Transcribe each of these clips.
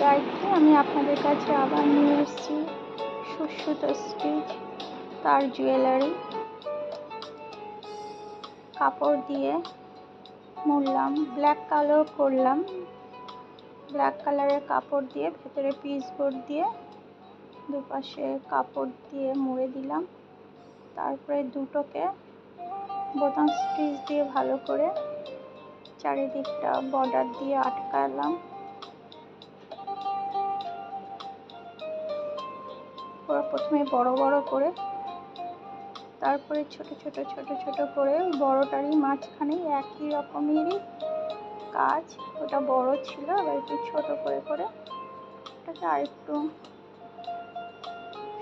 গায়ত্রী। আমি আপনাদের কাছে আবার নিয়ে এসেছি সুশ্রুত স্টিচ তার জুয়েলারি। কাপড় দিয়ে মুড়লাম, ব্ল্যাক কালার করলাম, ব্ল্যাক কালারের কাপড় দিয়ে ভেতরে পিস বোর্ড দিয়ে দুপাশে কাপড় দিয়ে মুড়ে দিলাম। তারপরে দুটোকে বোতাম স্টিচ দিয়ে ভালো করে চারিদিকটা বর্ডার দিয়ে আটকালাম। প্রথমে বড় বড় করে, তারপরে ছোট ছোট ছোট ছোট করে, বড়টারই মাঝখানে একই রকমেরই কাজ। ওটা বড় ছিল, আবার একটু ছোট করে করে ওটাকে আরেকটু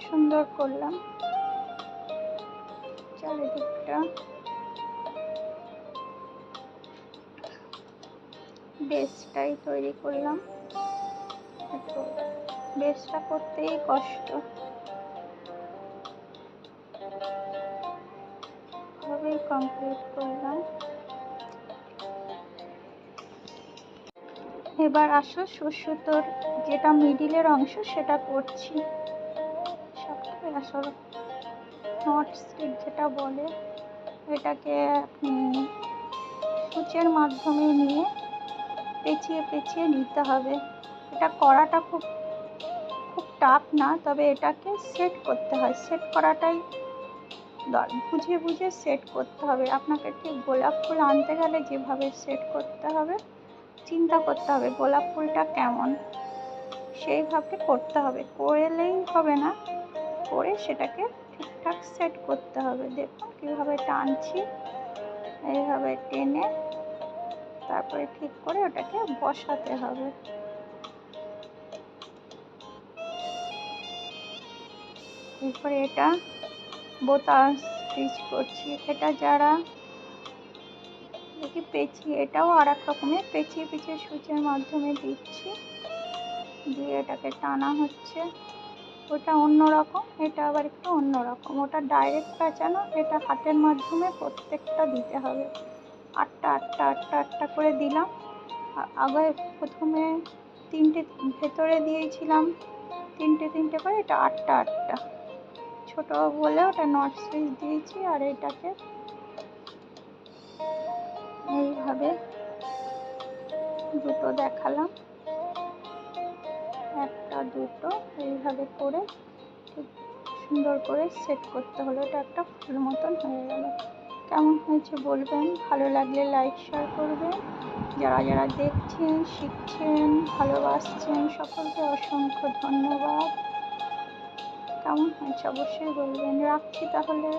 সুন্দর করলাম। চারিদিকটা বেসটাই তৈরি করলাম। একটু বেসটা করতেই কষ্ট, ভাবেই কমপ্লিট করলাম। এবার আসো সুশ্রুতোর যেটা মিডিলের অংশ সেটা করছি। সবটাই আসলে নট স্টিচ যেটা বলে, এটাকে আপনি সূচের মাধ্যমে নিয়ে পেঁচিয়ে পেঁচিয়ে নিতে হবে। এটা করাটা খুব টাফ না, তবে এটাকে সেট করতে হয়। সেট করাটাই বুঝে বুঝে সেট করতে হবে। আপনাকে ঠিক গোলাপ ফুল আনতে গেলে যেভাবে সেট করতে হবে, চিন্তা করতে হবে গোলাপ ফুলটা কেমন, সেইভাবে করতে হবে। করলেই হবে না, করে সেটাকে ঠিকঠাক সেট করতে হবে। দেখুন কীভাবে টানছি, এইভাবে টেনে তারপরে ঠিক করে ওটাকে বসাতে হবে। এরপরে এটা বোতাম স্টিচ করছি। এটা যারা দেখি পেঁচিয়ে, এটাও আর এক রকমের পেঁচিয়ে পেঁচিয়ে সূচের মাধ্যমে দিচ্ছি, দিয়ে এটাকে টানা হচ্ছে। ওটা অন্যরকম, এটা আবার একটু অন্যরকম। ওটা ডাইরেক্ট পেঁচানো, এটা হাতের মাধ্যমে প্রত্যেকটা দিতে হবে। আটটা আটটা আটটা আটটা করে দিলাম। আগে প্রথমে তিনটে ভেতরে দিয়েছিলাম, তিনটে তিনটে করে, এটা আটটা আটটা। ছোট বলে ওটা নট স্টিচ দিয়েছি। আর এটাকে এইভাবে দুটো দেখালাম, একটা দুটো, এইভাবে করে ঠিক সুন্দর করে সেট করতে হলো। এটা একটা ফুল মতন হয়ে গেল। কেমন হয়েছে বলবেন, ভালো লাগলে লাইক শেয়ার করবেন। যারা যারা দেখছেন, শিখছেন, ভালোবাসছেন, সকলকে অসংখ্য ধন্যবাদ। কেমন হয়েছে অবশ্যই বলবেন। রাখছি তাহলে।